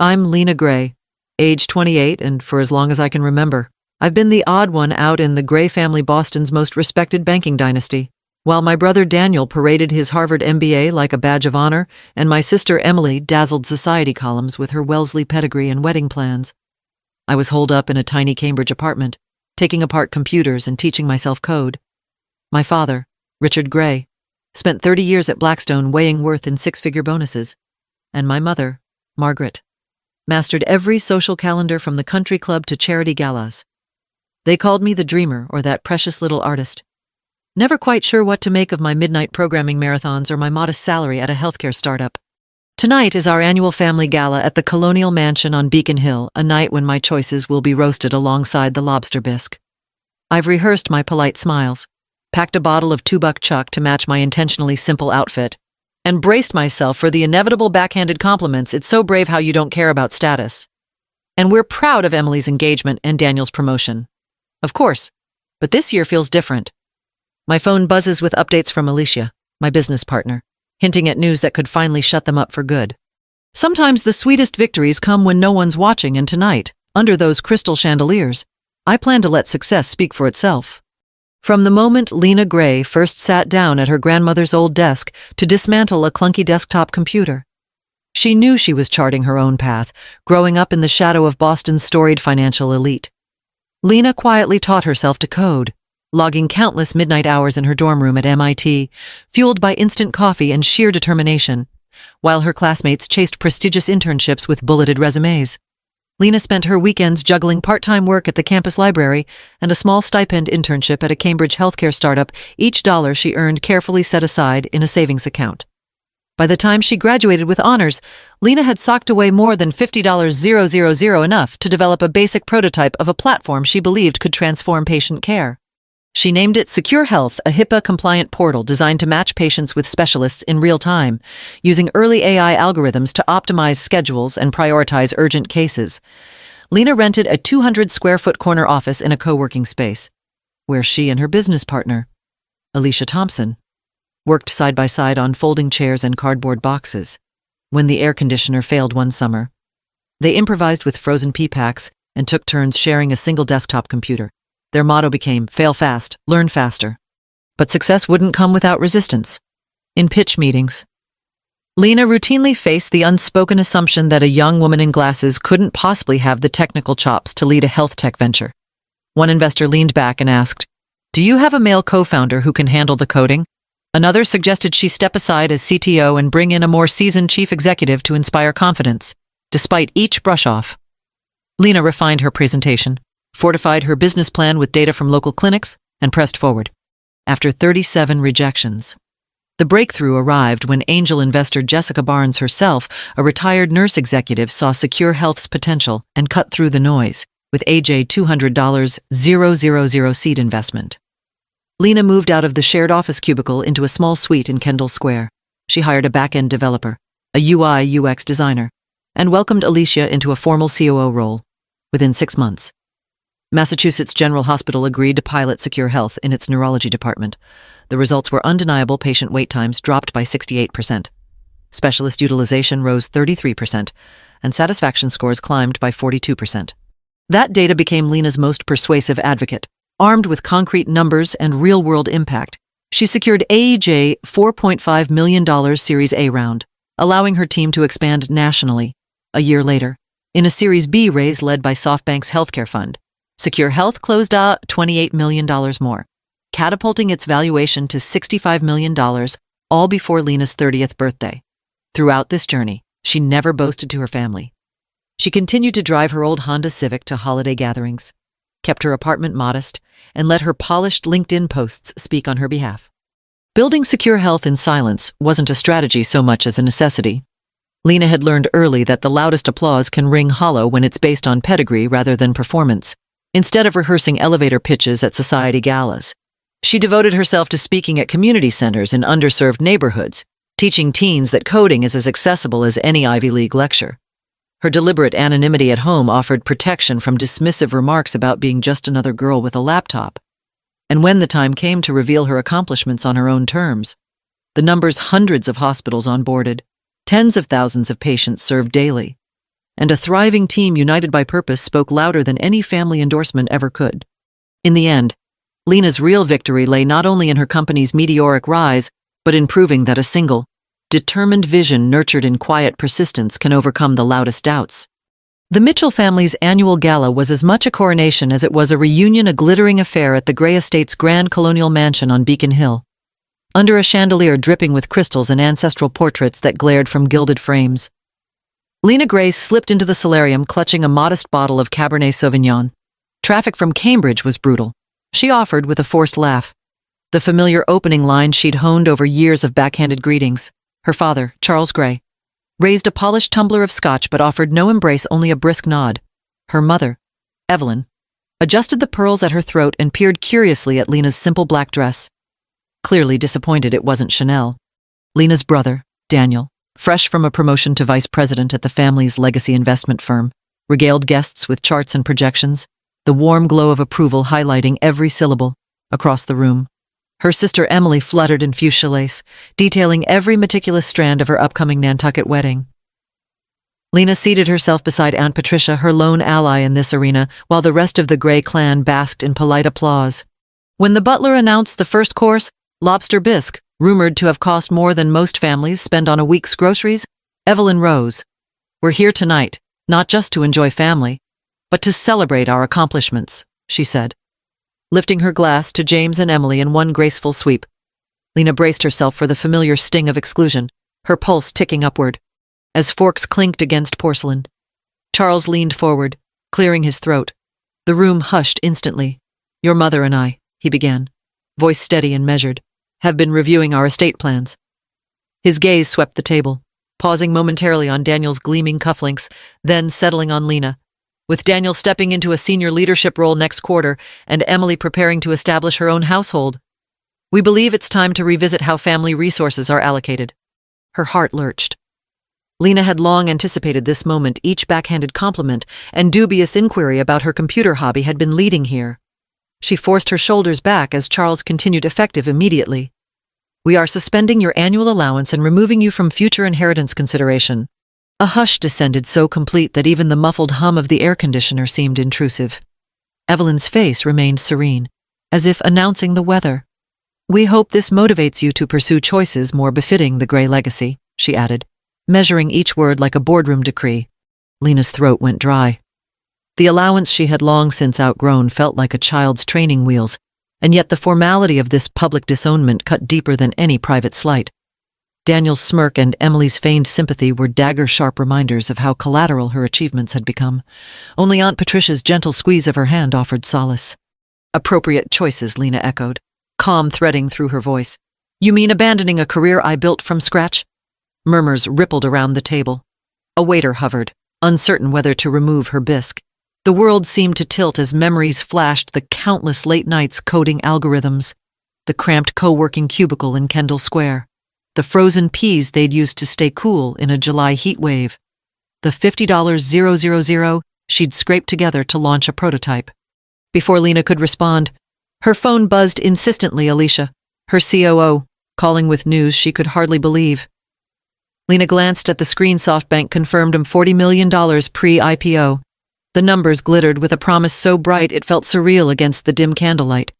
I'm Lena Gray, age 28, and for as long as I can remember, I've been the odd one out in the Gray family, Boston's most respected banking dynasty. While my brother Daniel paraded his Harvard MBA like a badge of honor, and my sister Emily dazzled society columns with her Wellesley pedigree and wedding plans, I was holed up in a tiny Cambridge apartment, taking apart computers and teaching myself code. My father, Richard Gray, spent 30 years at Blackstone weighing worth in six-figure bonuses, and my mother, Margaret, mastered every social calendar from the country club to charity galas. They called me the dreamer, or that precious little artist. Never quite sure what to make of my midnight programming marathons or my modest salary at a healthcare startup. Tonight is our annual family gala at the Colonial Mansion on Beacon Hill, a night when my choices will be roasted alongside the lobster bisque. I've rehearsed my polite smiles, packed a bottle of $2 Chuck to match my intentionally simple outfit, and braced myself for the inevitable backhanded compliments. It's so brave how you don't care about status. And we're proud of Emily's engagement and Daniel's promotion. Of course, but this year feels different. My phone buzzes with updates from Alicia, my business partner, hinting at news that could finally shut them up for good. Sometimes the sweetest victories come when no one's watching, and tonight, under those crystal chandeliers, I plan to let success speak for itself. From the moment Lena Gray first sat down at her grandmother's old desk to dismantle a clunky desktop computer, she knew she was charting her own path, growing up in the shadow of Boston's storied financial elite. Lena quietly taught herself to code, logging countless midnight hours in her dorm room at MIT, fueled by instant coffee and sheer determination, while her classmates chased prestigious internships with bulleted resumes. Lena spent her weekends juggling part-time work at the campus library and a small stipend internship at a Cambridge healthcare startup, each dollar she earned carefully set aside in a savings account. By the time she graduated with honors, Lena had socked away more than $50,000, enough to develop a basic prototype of a platform she believed could transform patient care. She named it Secure Health, a HIPAA-compliant portal designed to match patients with specialists in real time, using early AI algorithms to optimize schedules and prioritize urgent cases. Lena rented a 200-square-foot corner office in a co-working space, where she and her business partner, Alicia Thompson, worked side by side on folding chairs and cardboard boxes. When the air conditioner failed one summer, they improvised with frozen pea packs and took turns sharing a single desktop computer. Their motto became, fail fast, learn faster. But success wouldn't come without resistance. In pitch meetings, Lena routinely faced the unspoken assumption that a young woman in glasses couldn't possibly have the technical chops to lead a health tech venture. One investor leaned back and asked, "Do you have a male co-founder who can handle the coding?" Another suggested she step aside as CTO and bring in a more seasoned chief executive to inspire confidence. Despite each brush-off, Lena refined her presentation, fortified her business plan with data from local clinics, and pressed forward. After 37 rejections, the breakthrough arrived when angel investor Jessica Barnes herself, a retired nurse executive, saw Secure Health's potential and cut through the noise with AJ $200,000 seed investment. Lena moved out of the shared office cubicle into a small suite in Kendall Square. She hired a back-end developer, a UI/UX designer, and welcomed Alicia into a formal COO role. Within 6 months, Massachusetts General Hospital agreed to pilot Secure Health in its neurology department. The results were undeniable. Patient wait times dropped by 68%. Specialist utilization rose 33%, and satisfaction scores climbed by 42%. That data became Lena's most persuasive advocate. Armed with concrete numbers and real-world impact, she secured AJ $4.5 million Series A round, allowing her team to expand nationally. A year later, in a Series B raise led by SoftBank's healthcare fund, Secure Health closed $28 million more, catapulting its valuation to $65 million, all before Lena's 30th birthday. Throughout this journey, she never boasted to her family. She continued to drive her old Honda Civic to holiday gatherings, kept her apartment modest, and let her polished LinkedIn posts speak on her behalf. Building Secure Health in silence wasn't a strategy so much as a necessity. Lena had learned early that the loudest applause can ring hollow when it's based on pedigree rather than performance. Instead of rehearsing elevator pitches at society galas, she devoted herself to speaking at community centers in underserved neighborhoods, teaching teens that coding is as accessible as any Ivy League lecture. Her deliberate anonymity at home offered protection from dismissive remarks about being just another girl with a laptop. And when the time came to reveal her accomplishments on her own terms, the numbers: hundreds of hospitals onboarded, tens of thousands of patients served daily, and a thriving team united by purpose spoke louder than any family endorsement ever could. In the end, Lena's real victory lay not only in her company's meteoric rise, but in proving that a single, determined vision nurtured in quiet persistence can overcome the loudest doubts. The Mitchell family's annual gala was as much a coronation as it was a reunion, a glittering affair at the Gray Estate's grand colonial mansion on Beacon Hill. Under a chandelier dripping with crystals and ancestral portraits that glared from gilded frames, Lena Gray slipped into the solarium clutching a modest bottle of Cabernet Sauvignon. Traffic from Cambridge was brutal, she offered with a forced laugh. The familiar opening line she'd honed over years of backhanded greetings. Her father, Charles Gray, raised a polished tumbler of scotch but offered no embrace, only a brisk nod. Her mother, Evelyn, adjusted the pearls at her throat and peered curiously at Lena's simple black dress. Clearly disappointed it wasn't Chanel. Lena's brother, Daniel, fresh from a promotion to vice president at the family's legacy investment firm, regaled guests with charts and projections, the warm glow of approval highlighting every syllable across the room. Her sister Emily fluttered in fuchsia lace, detailing every meticulous strand of her upcoming Nantucket wedding. Lena seated herself beside Aunt Patricia, her lone ally in this arena, while the rest of the Gray clan basked in polite applause. When the butler announced the first course, lobster bisque, rumored to have cost more than most families spend on a week's groceries, Evelyn rose. "We're here tonight, not just to enjoy family, but to celebrate our accomplishments," she said, lifting her glass to James and Emily in one graceful sweep. Lena braced herself for the familiar sting of exclusion, her pulse ticking upward. As forks clinked against porcelain, Charles leaned forward, clearing his throat. The room hushed instantly. "Your mother and I," he began, voice steady and measured, "have been reviewing our estate plans." His gaze swept the table, pausing momentarily on Daniel's gleaming cufflinks, then settling on Lena. With Daniel stepping into a senior leadership role next quarter and Emily preparing to establish her own household, we believe it's time to revisit how family resources are allocated. Her heart lurched. Lena had long anticipated this moment. Each backhanded compliment and dubious inquiry about her computer hobby had been leading here. She forced her shoulders back as Charles continued, effective immediately. "We are suspending your annual allowance and removing you from future inheritance consideration." A hush descended, so complete that even the muffled hum of the air conditioner seemed intrusive. Evelyn's face remained serene, as if announcing the weather. "We hope this motivates you to pursue choices more befitting the Gray legacy," she added, measuring each word like a boardroom decree. Lena's throat went dry. The allowance she had long since outgrown felt like a child's training wheels, and yet the formality of this public disownment cut deeper than any private slight. Daniel's smirk and Emily's feigned sympathy were dagger-sharp reminders of how collateral her achievements had become. Only Aunt Patricia's gentle squeeze of her hand offered solace. "Appropriate choices," Lena echoed, calm threading through her voice. "You mean abandoning a career I built from scratch?" Murmurs rippled around the table. A waiter hovered, uncertain whether to remove her bisque. The world seemed to tilt as memories flashed, the countless late nights coding algorithms, the cramped co-working cubicle in Kendall Square, the frozen peas they'd used to stay cool in a July heat wave, the $50,000 she'd scraped together to launch a prototype. Before Lena could respond, her phone buzzed insistently. Alicia, her COO, calling with news she could hardly believe. Lena glanced at the screen. SoftBank confirmed $40 million pre-IPO. The numbers glittered with a promise so bright it felt surreal against the dim candlelight.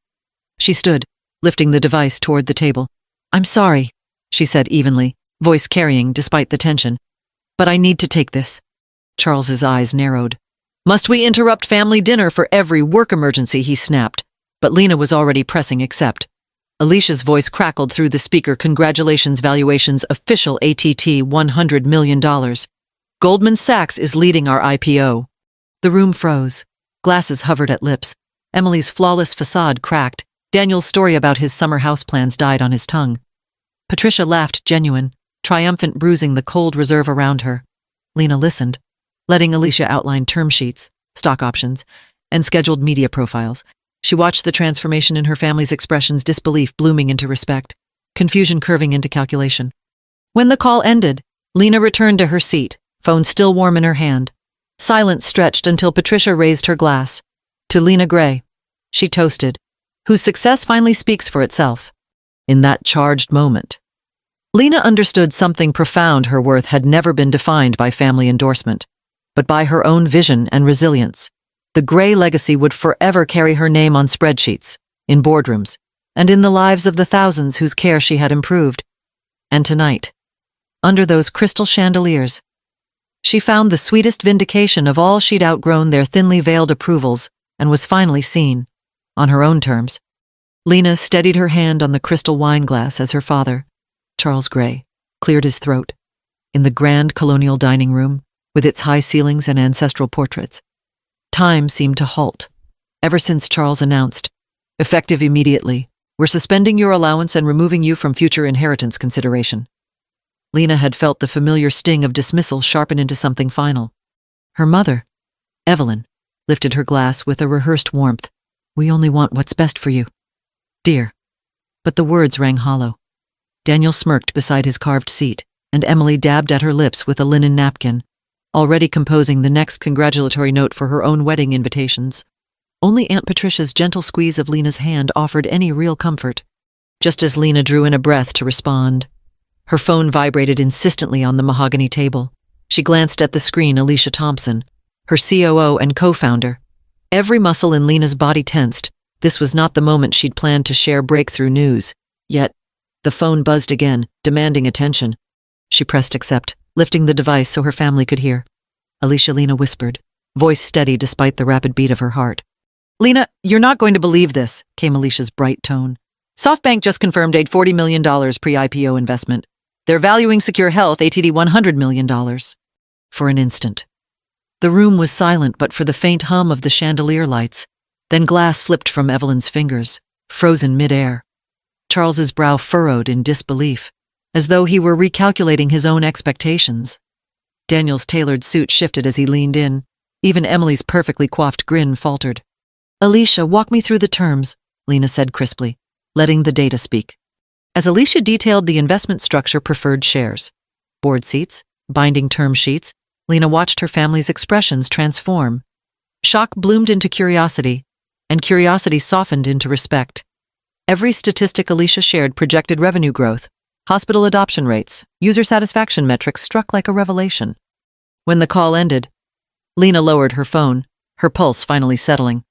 She stood, lifting the device toward the table. "I'm sorry," she said evenly, voice carrying despite the tension. "But I need to take this." Charles's eyes narrowed. "Must we interrupt family dinner for every work emergency?" he snapped. But Lena was already pressing accept. Alicia's voice crackled through the speaker. "Congratulations, valuations official, ATT $100 million. Goldman Sachs is leading our IPO." The room froze. Glasses hovered at lips. Emily's flawless facade cracked. Daniel's story about his summer house plans died on his tongue. Patricia laughed, genuine, triumphant, bruising the cold reserve around her. Lena listened, letting Alicia outline term sheets, stock options, and scheduled media profiles. She watched the transformation in her family's expressions, disbelief blooming into respect, confusion curving into calculation. When the call ended, Lena returned to her seat, phone still warm in her hand. Silence stretched until Patricia raised her glass. "To Lena Gray," she toasted, "whose success finally speaks for itself." In that charged moment, Lena understood something profound. Her worth had never been defined by family endorsement, but by her own vision and resilience. The Gray legacy would forever carry her name on spreadsheets, in boardrooms, and in the lives of the thousands whose care she had improved. And tonight, under those crystal chandeliers, she found the sweetest vindication of all she'd outgrown their thinly veiled approvals and was finally seen, on her own terms. Lena steadied her hand on the crystal wine glass as her father, Charles Gray, cleared his throat. In the grand colonial dining room, with its high ceilings and ancestral portraits, time seemed to halt. Ever since Charles announced, effective immediately, we're suspending your allowance and removing you from future inheritance consideration. Lena had felt the familiar sting of dismissal sharpen into something final. Her mother, Evelyn, lifted her glass with a rehearsed warmth. We only want what's best for you, dear. But the words rang hollow. Daniel smirked beside his carved seat, and Emily dabbed at her lips with a linen napkin, already composing the next congratulatory note for her own wedding invitations. Only Aunt Patricia's gentle squeeze of Lena's hand offered any real comfort. Just as Lena drew in a breath to respond, her phone vibrated insistently on the mahogany table. She glanced at the screen. Alicia Thompson, her COO and co-founder. Every muscle in Lena's body tensed. This was not the moment she'd planned to share breakthrough news. Yet, the phone buzzed again, demanding attention. She pressed accept, lifting the device so her family could hear. Alicia, Lena whispered, voice steady despite the rapid beat of her heart. Lena, you're not going to believe this, came Alicia's bright tone. SoftBank just confirmed a $40 million pre-IPO investment. They're valuing Secure Health ATD $100 million. For an instant, the room was silent but for the faint hum of the chandelier lights. Then glass slipped from Evelyn's fingers, frozen mid-air. Charles's brow furrowed in disbelief, as though he were recalculating his own expectations. Daniel's tailored suit shifted as he leaned in. Even Emily's perfectly coiffed grin faltered. Alicia, walk me through the terms, Lena said crisply, letting the data speak. As Alicia detailed the investment structure, preferred shares, board seats, binding term sheets, Lena watched her family's expressions transform. Shock bloomed into curiosity, and curiosity softened into respect. Every statistic Alicia shared projected revenue growth, hospital adoption rates, user satisfaction metrics struck like a revelation. When the call ended, Lena lowered her phone, her pulse finally settling.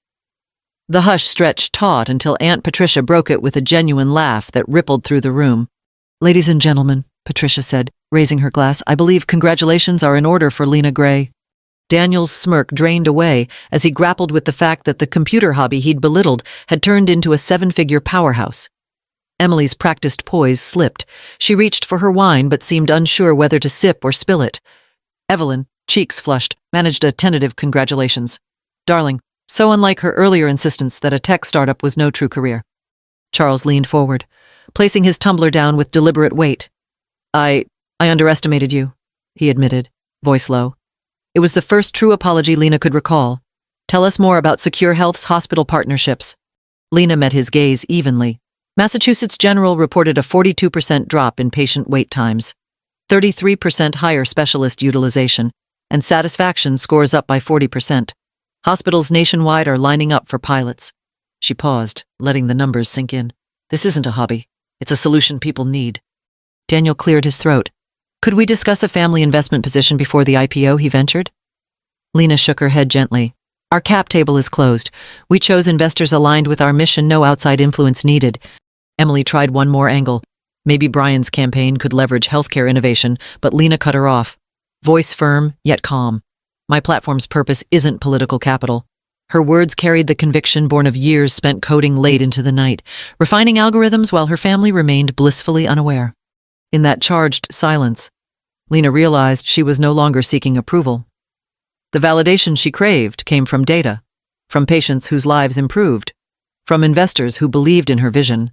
The hush stretched taut until Aunt Patricia broke it with a genuine laugh that rippled through the room. Ladies and gentlemen, Patricia said, raising her glass, I believe congratulations are in order for Lena Gray. Daniel's smirk drained away as he grappled with the fact that the computer hobby he'd belittled had turned into a seven-figure powerhouse. Emily's practiced poise slipped. She reached for her wine but seemed unsure whether to sip or spill it. Evelyn, cheeks flushed, managed a tentative congratulations. Darling, so unlike her earlier insistence that a tech startup was no true career. Charles leaned forward, placing his tumbler down with deliberate weight. I underestimated you, he admitted, voice low. It was the first true apology Lena could recall. Tell us more about Secure Health's hospital partnerships. Lena met his gaze evenly. Massachusetts General reported a 42% drop in patient wait times, 33% higher specialist utilization, and satisfaction scores up by 40%. Hospitals nationwide are lining up for pilots. She paused, letting the numbers sink in. This isn't a hobby. It's a solution people need. Daniel cleared his throat. Could we discuss a family investment position before the IPO, he ventured? Lena shook her head gently. Our cap table is closed. We chose investors aligned with our mission, no outside influence needed. Emily tried one more angle. Maybe Brian's campaign could leverage healthcare innovation, but Lena cut her off. Voice firm, yet calm. My platform's purpose isn't political capital. Her words carried the conviction born of years spent coding late into the night, refining algorithms while her family remained blissfully unaware. In that charged silence, Lena realized she was no longer seeking approval. The validation she craved came from data, from patients whose lives improved, from investors who believed in her vision.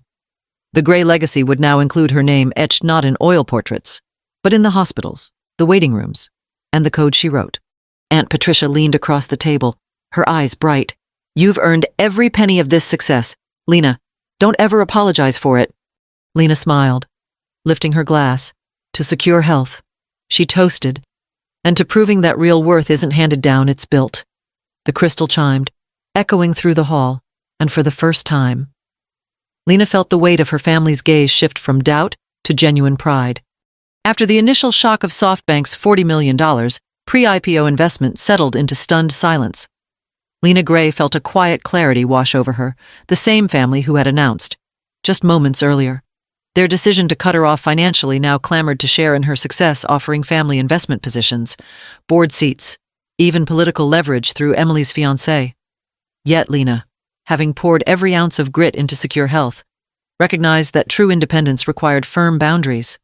The Gray legacy would now include her name etched not in oil portraits, but in the hospitals, the waiting rooms, and the code she wrote. Aunt Patricia leaned across the table, her eyes bright. You've earned every penny of this success. Lena, don't ever apologize for it. Lena smiled, lifting her glass. To Secure Health, she toasted, and to proving that real worth isn't handed down, it's built. The crystal chimed, echoing through the hall, and for the first time, Lena felt the weight of her family's gaze shift from doubt to genuine pride. After the initial shock of SoftBank's $40 million, pre-IPO investment settled into stunned silence. Lena Gray felt a quiet clarity wash over her, the same family who had announced, just moments earlier. Their decision to cut her off financially now clamored to share in her success, offering family investment positions, board seats, even political leverage through Emily's fiancé. Yet Lena, having poured every ounce of grit into Secure Health, recognized that true independence required firm boundaries.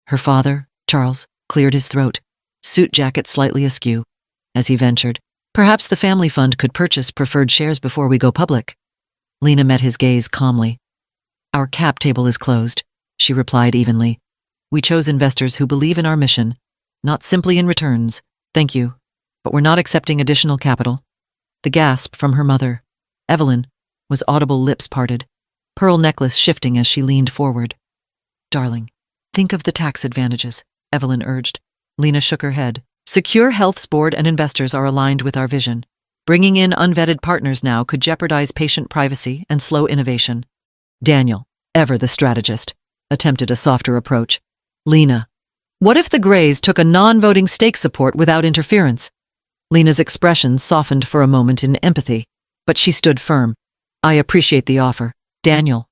Her father, Charles, cleared his throat, suit jacket slightly askew, as he ventured, "Perhaps the family fund could purchase preferred shares before we go public." Lena met his gaze calmly. "Our cap table is closed," she replied evenly. "We chose investors who believe in our mission, not simply in returns. Thank you, but we're not accepting additional capital." The gasp from her mother, Evelyn, was audible, lips parted, pearl necklace shifting as she leaned forward. "Darling, think of the tax advantages," Evelyn urged. Lena shook her head. "Secure Health's board and investors are aligned with our vision. Bringing in unvetted partners now could jeopardize patient privacy and slow innovation." Daniel, ever the strategist, attempted a softer approach. "Lena, what if the Grays took a non-voting stake support without interference?" Lena's expression softened for a moment in empathy, but she stood firm. "I appreciate the offer, Daniel.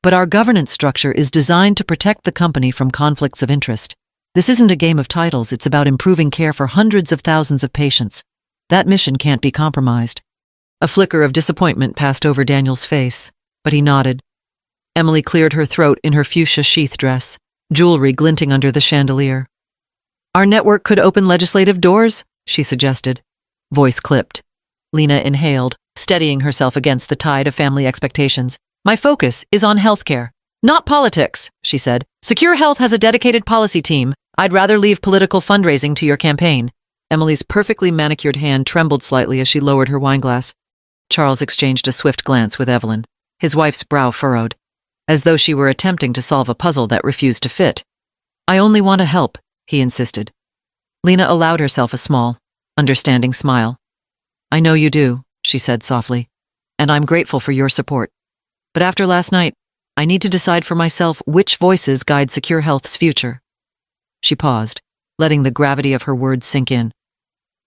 But our governance structure is designed to protect the company from conflicts of interest. This isn't a game of titles, it's about improving care for hundreds of thousands of patients. That mission can't be compromised." A flicker of disappointment passed over Daniel's face, but he nodded. Emily cleared her throat in her fuchsia sheath dress, jewelry glinting under the chandelier. "Our network could open legislative doors," she suggested. Voice clipped. Lena inhaled, steadying herself against the tide of family expectations. "My focus is on healthcare, not politics," she said. "Secure Health has a dedicated policy team. I'd rather leave political fundraising to your campaign." Emily's perfectly manicured hand trembled slightly as she lowered her wineglass. Charles exchanged a swift glance with Evelyn, his wife's brow furrowed, as though she were attempting to solve a puzzle that refused to fit. "I only want to help," he insisted. Lena allowed herself a small, understanding smile. "I know you do," she said softly, "and I'm grateful for your support. But after last night, I need to decide for myself which voices guide Secure Health's future." She paused, letting the gravity of her words sink in.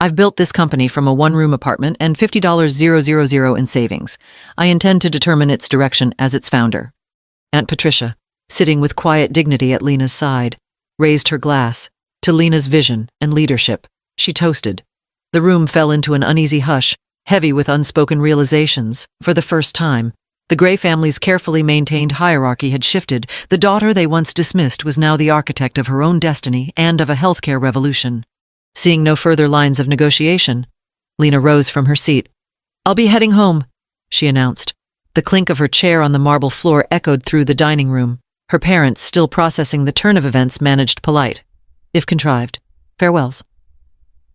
"I've built this company from a one-room apartment and $50,000 in savings. I intend to determine its direction as its founder." Aunt Patricia, sitting with quiet dignity at Lena's side, raised her glass. To Lena's vision and leadership, she toasted. The room fell into an uneasy hush, heavy with unspoken realizations. For the first time, the Gray family's carefully maintained hierarchy had shifted. The daughter they once dismissed was now the architect of her own destiny and of a healthcare revolution. Seeing no further lines of negotiation, Lena rose from her seat. "I'll be heading home," she announced. The clink of her chair on the marble floor echoed through the dining room. Her parents, still processing the turn of events, managed polite, if contrived, farewells.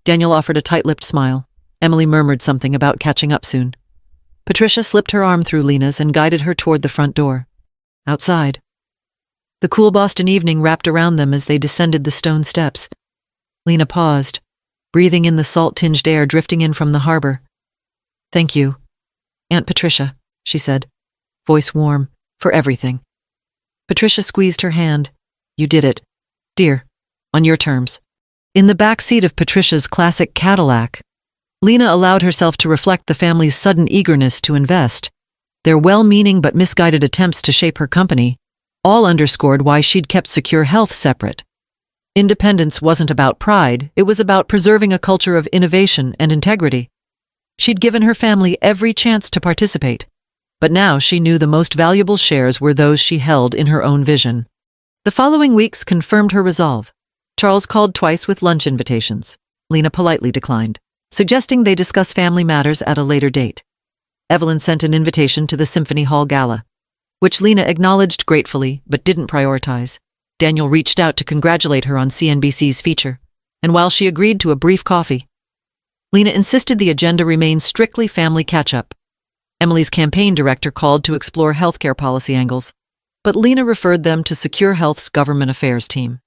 Daniel offered a tight-lipped smile. Emily murmured something about catching up soon. Patricia slipped her arm through Lena's and guided her toward the front door. Outside, the cool Boston evening wrapped around them as they descended the stone steps. Lena paused, breathing in the salt-tinged air drifting in from the harbor. "Thank you, Aunt Patricia," she said, voice warm, "for everything." Patricia squeezed her hand. "You did it, dear. On your terms." In the back seat of Patricia's classic Cadillac, Lena allowed herself to reflect the family's sudden eagerness to invest. Their well-meaning but misguided attempts to shape her company all underscored why she'd kept Secure Health separate. Independence wasn't about pride, it was about preserving a culture of innovation and integrity. She'd given her family every chance to participate, but now she knew the most valuable shares were those she held in her own vision. The following weeks confirmed her resolve. Charles called twice with lunch invitations. Lena politely declined, suggesting they discuss family matters at a later date. Evelyn sent an invitation to the Symphony Hall Gala, which Lena acknowledged gratefully but didn't prioritize. Daniel reached out to congratulate her on CNBC's feature, and while she agreed to a brief coffee, Lena insisted the agenda remain strictly family catch-up. Emily's campaign director called to explore healthcare policy angles, but Lena referred them to Secure Health's government affairs team.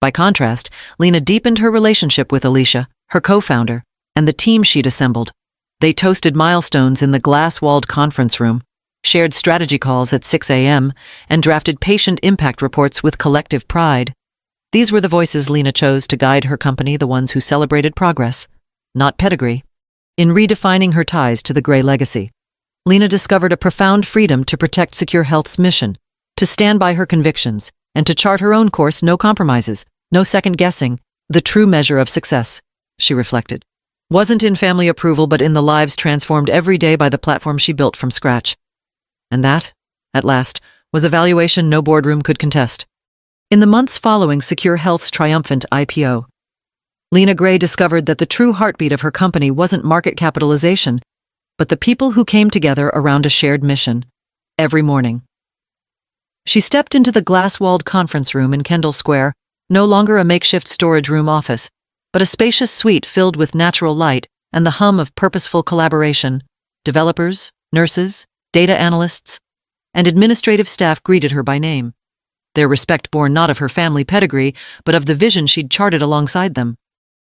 By contrast, Lena deepened her relationship with Alicia, her co-founder, and the team she'd assembled. They toasted milestones in the glass-walled conference room, shared strategy calls at 6 a.m., and drafted patient impact reports with collective pride. These were the voices Lena chose to guide her company, the ones who celebrated progress, not pedigree. In redefining her ties to the Gray legacy, Lena discovered a profound freedom to protect Secure Health's mission, to stand by her convictions, and to chart her own course, no compromises, no second-guessing. The true measure of success, she reflected, wasn't in family approval but in the lives transformed every day by the platform she built from scratch. And that, at last, was a valuation no boardroom could contest. In the months following Secure Health's triumphant IPO, Lena Gray discovered that the true heartbeat of her company wasn't market capitalization, but the people who came together around a shared mission, every morning. She stepped into the glass-walled conference room in Kendall Square, no longer a makeshift storage room office, but a spacious suite filled with natural light and the hum of purposeful collaboration. Developers, nurses, data analysts, and administrative staff greeted her by name, their respect born not of her family pedigree, but of the vision she'd charted alongside them.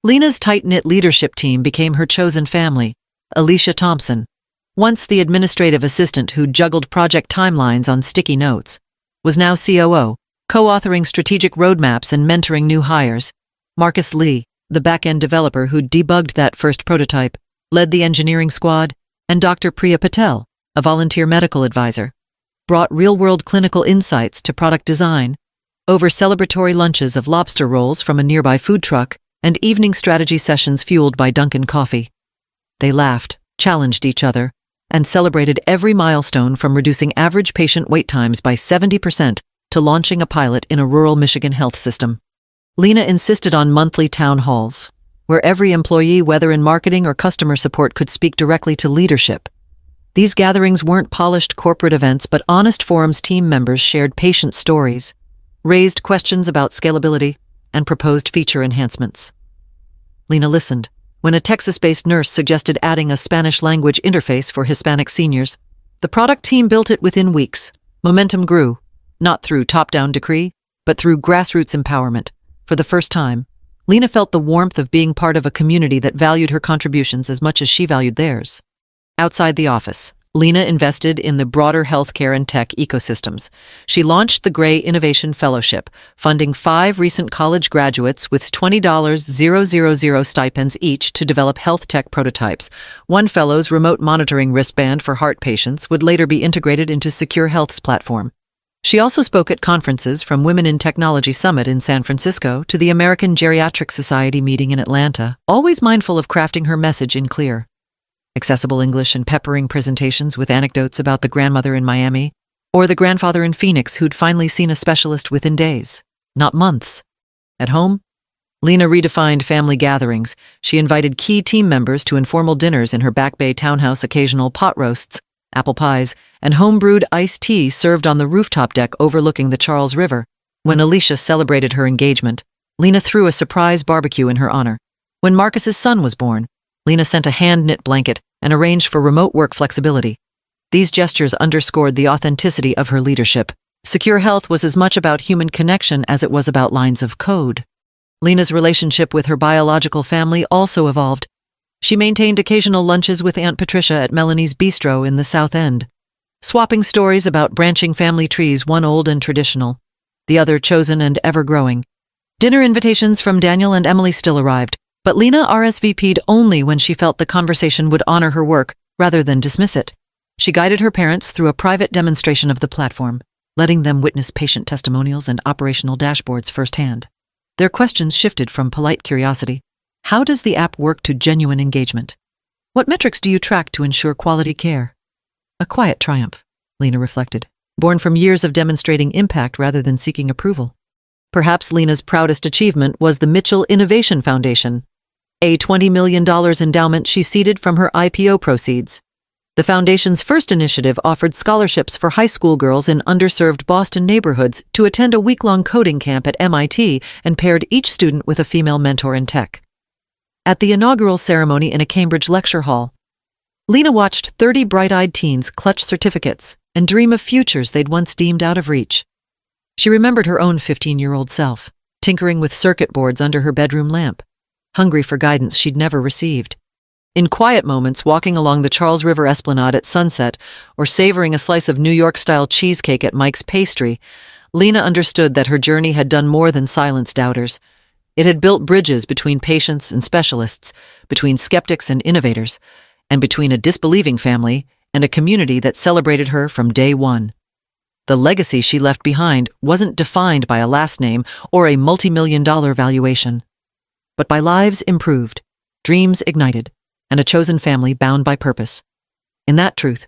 Lena's tight-knit leadership team became her chosen family. Alicia Thompson, once the administrative assistant who juggled project timelines on sticky notes, was now COO, co-authoring strategic roadmaps and mentoring new hires. Marcus Lee, the back-end developer who debugged that first prototype, led the engineering squad, and Dr. Priya Patel, a volunteer medical advisor, brought real-world clinical insights to product design, over celebratory lunches of lobster rolls from a nearby food truck and evening strategy sessions fueled by Dunkin' coffee. They laughed, challenged each other, and celebrated every milestone from reducing average patient wait times by 70% to launching a pilot in a rural Michigan health system. Lena insisted on monthly town halls, where every employee, whether in marketing or customer support, could speak directly to leadership. These gatherings weren't polished corporate events, but honest forums. Team members shared patient stories, raised questions about scalability, and proposed feature enhancements. Lena listened when a Texas-based nurse suggested adding a Spanish-language interface for Hispanic seniors. The product team built it within weeks. Momentum grew, not through top-down decree, but through grassroots empowerment. For the first time, Lena felt the warmth of being part of a community that valued her contributions as much as she valued theirs. Outside the office, Lena invested in the broader healthcare and tech ecosystems. She launched the Gray Innovation Fellowship, funding 5 recent college graduates with $20,000 stipends each to develop health tech prototypes. One fellow's remote monitoring wristband for heart patients would later be integrated into Secure Health's platform. She also spoke at conferences from Women in Technology Summit in San Francisco to the American Geriatric Society meeting in Atlanta, always mindful of crafting her message in clear, accessible English and peppering presentations with anecdotes about the grandmother in Miami or the grandfather in Phoenix who'd finally seen a specialist within days, not months. At home, Lena redefined family gatherings. She invited key team members to informal dinners in her Back Bay townhouse, occasional pot roasts, apple pies, and home-brewed iced tea served on the rooftop deck overlooking the Charles River. When Alicia celebrated her engagement, Lena threw a surprise barbecue in her honor. When Marcus's son was born, Lena sent a hand-knit blanket and arranged for remote work flexibility. These gestures underscored the authenticity of her leadership. Secure Health was as much about human connection as it was about lines of code. Lena's relationship with her biological family also evolved. She maintained occasional lunches with Aunt Patricia at Melanie's Bistro in the South End, swapping stories about branching family trees, one old and traditional, the other chosen and ever-growing. Dinner invitations from Daniel and Emily still arrived, but Lena RSVP'd only when she felt the conversation would honor her work rather than dismiss it. She guided her parents through a private demonstration of the platform, letting them witness patient testimonials and operational dashboards firsthand. Their questions shifted from polite curiosity. How does the app work to genuine engagement? What metrics do you track to ensure quality care? A quiet triumph, Lena reflected, born from years of demonstrating impact rather than seeking approval. Perhaps Lena's proudest achievement was the Mitchell Innovation Foundation, a $20 million endowment she seeded from her IPO proceeds. The foundation's first initiative offered scholarships for high school girls in underserved Boston neighborhoods to attend a week-long coding camp at MIT and paired each student with a female mentor in tech. At the inaugural ceremony in a Cambridge lecture hall, Lena watched 30 bright-eyed teens clutch certificates and dream of futures they'd once deemed out of reach. She remembered her own 15-year-old self, tinkering with circuit boards under her bedroom lamp, hungry for guidance she'd never received. In quiet moments, walking along the Charles River Esplanade at sunset or savoring a slice of New York-style cheesecake at Mike's Pastry, Lena understood that her journey had done more than silence doubters. It had built bridges between patients and specialists, between skeptics and innovators, and between a disbelieving family and a community that celebrated her from day one. The legacy she left behind wasn't defined by a last name or a multi-million-dollar valuation, but by lives improved, dreams ignited, and a chosen family bound by purpose. In that truth,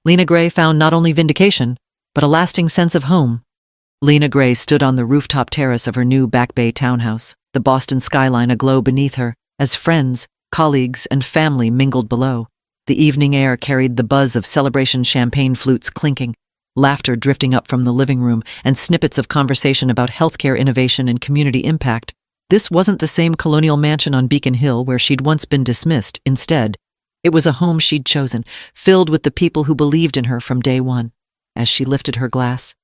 Lena Gray found not only vindication, but a lasting sense of home. Lena Gray stood on the rooftop terrace of her new Back Bay townhouse, the Boston skyline aglow beneath her, as friends, colleagues, and family mingled below. The evening air carried the buzz of celebration champagne flutes clinking, laughter drifting up from the living room, and snippets of conversation about healthcare innovation and community impact. This wasn't the same colonial mansion on Beacon Hill where she'd once been dismissed. Instead, it was a home she'd chosen, filled with the people who believed in her from day one. As she lifted her glass,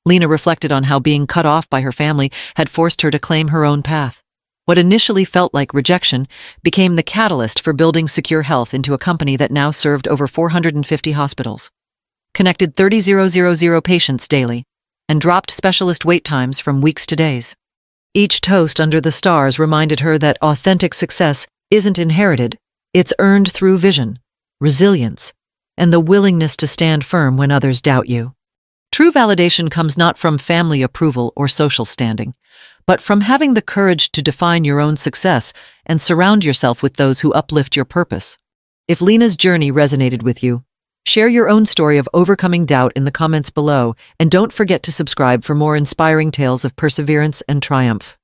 Lena reflected on how being cut off by her family had forced her to claim her own path. What initially felt like rejection became the catalyst for building Secure Health into a company that now served over 450 hospitals, connected 30,000 patients daily, and dropped specialist wait times from weeks to days. Each toast under the stars reminded her that authentic success isn't inherited, it's earned through vision, resilience, and the willingness to stand firm when others doubt you. True validation comes not from family approval or social standing, but from having the courage to define your own success and surround yourself with those who uplift your purpose. If Lena's journey resonated with you, share your own story of overcoming doubt in the comments below, and don't forget to subscribe for more inspiring tales of perseverance and triumph.